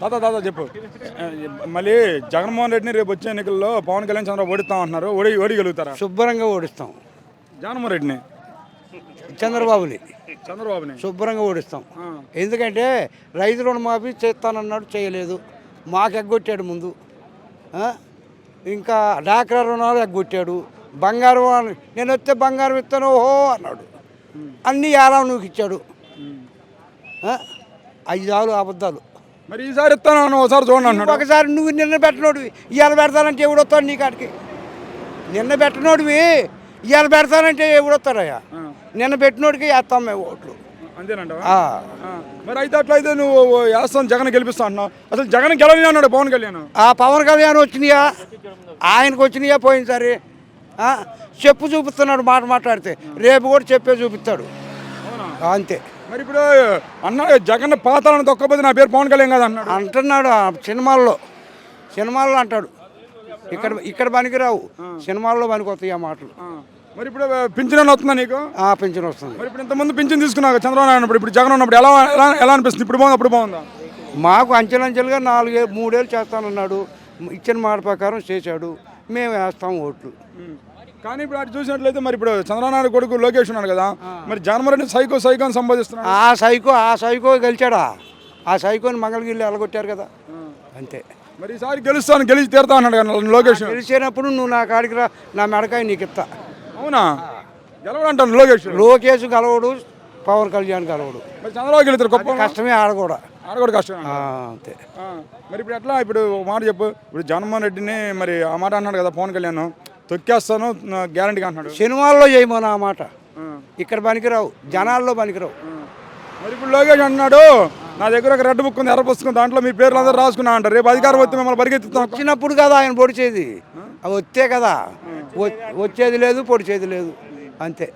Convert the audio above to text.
తాత చెప్పు. మళ్ళీ జగన్మోహన్ రెడ్డిని రేపు వచ్చే ఎన్నికల్లో పవన్ కళ్యాణ్ చంద్రబాబు ఓడిస్తాం అంటున్నారు. ఓడిగలుగుతారా? శుభ్రంగా ఓడిస్తాం. జగన్మోహన్ రెడ్డిని, చంద్రబాబుని శుభ్రంగా ఓడిస్తాం. ఆ. ఎందుకంటే రైతు రుణమాఫీ చేస్తానన్నాడు, చేయలేదు. మాకు ఎగ్గొట్టాడు ముందు. ఇంకా డాక్రా రుణాలు ఎగ్గొట్టాడు. బంగారం నేను వస్తే బంగారం ఇస్తాను ఓహో అన్నాడు. అన్నీ ఎలా నువ్వు ఇచ్చాడు. 5 అబద్ధాలు. మరి ఈసారి ఇస్తాను ఒకసారి చూడండి అన్నాడు. ఒకసారి నువ్వు నిన్న పెట్టినోడివి ఇవాళ పెడతానంటే ఎవడొస్తాడు నీ కాడికి? నిన్న పెట్టినోడివి ఇవాళ పెడతానంటే ఎవడొస్తాడయ్యా? నిన్న పెట్టినోడికి వేస్తాం మేము ఓట్లు. అంతేనంట. మరి అయితే అట్లయితే నువ్వు వేస్తాను జగన్ గెలిపిస్తా అంటున్నావు. అసలు జగన్ గెలవని అన్నాడు పవన్ కళ్యాణ్. పవన్ కళ్యాణ్ వచ్చినాయా? ఆయనకు వచ్చినాయా పోయినసారి? చెప్పు చూపిస్తున్నాడు. మాట్లాడితే రేపు కూడా చెప్పే చూపిస్తాడు. అంతే. మరి ఇప్పుడు అన్న జగన్ పాతాలను తొక్కపోతే నా పేరు పవన్ కళ్యాణ్ కాదు అన్నాడు. అంటున్నాడు సినిమాల్లో అంటాడు. ఇక్కడ పనికిరావు, సినిమాల్లో పనికొస్తాయి ఆ మాటలు. మరి ఇప్పుడు పింఛన్ వస్తుందా నీకు? పింఛన్ వస్తుంది. మరి ఇప్పుడు ఇంతకుముందు పింఛన్ తీసుకున్నావు చంద్రబాబు నాయుడు, ఇప్పుడు జగన్ ఉన్నప్పుడు ఎలా అనిపిస్తుంది? ఇప్పుడు బాగుంది, అప్పుడు బాగుందా? మాకు అంచెలంచెలుగా 3 ఏళ్ళు చేస్తానన్నాడు. ఇచ్చిన మాట ప్రకారం చేశాడు. మేము వేస్తాం ఓట్లు. కానీ ఇప్పుడు అటు చూసినట్లయితే మరి ఇప్పుడు చంద్రబాబు నాయుడు కొడుకు లోకేష్ ఉన్నాడు కదా, మరి జగన్మోహన్ రెడ్డి సైకో అని సంబోధిస్తున్నాడు. ఆ సైకో గెలిచాడా? ఆ సైకోని మంగళగిరిలో ఎలగొట్టారు కదా, అంతే. మరి ఈసారి గెలిచి తీరుతా అన్నాడు కదా లోకేష్. గెలిచేటప్పుడు నువ్వు నా కాడికి రా, నా మెడకాయ నీకు ఇస్తా. అవునా? గెలవడంటాను లోకేష్ గెలవడు, పవన్ కళ్యాణ్ గెలవడు. మరి చంద్రబాబు గెలుతారు. గొప్ప కష్టమే, ఆడకూడ కష్టం. అంతే. మరి ఇప్పుడు ఎట్లా? ఇప్పుడు మాట చెప్పు. ఇప్పుడు జగన్మోహన్ రెడ్డిని మరి ఆ మాట అన్నాడు కదా పవన్ కళ్యాణ్, తొక్కేస్తాను గ్యారంటీగా అంటున్నాడు. సినిమాల్లో చేయమని ఆ మాట ఇక్కడ పనికిరావు, జనాల్లో పనికిరావు. మరి ఇప్పుడు లోకేష్ అన్నాడు నా దగ్గర ఒక రెడ్ బుక్ ఉంది, ఎర్ర పుస్తకం, దాంట్లో మీ పేర్లు అందరూ రాసుకున్నా అంటారు. రేపు అధికారం వస్తే మిమ్మల్ని పరిగెత్తుతాం. వచ్చినప్పుడు కదా ఆయన పొడిచేది, అవి వస్తే కదా. వచ్చేది లేదు, పొడిచేది లేదు, అంతే.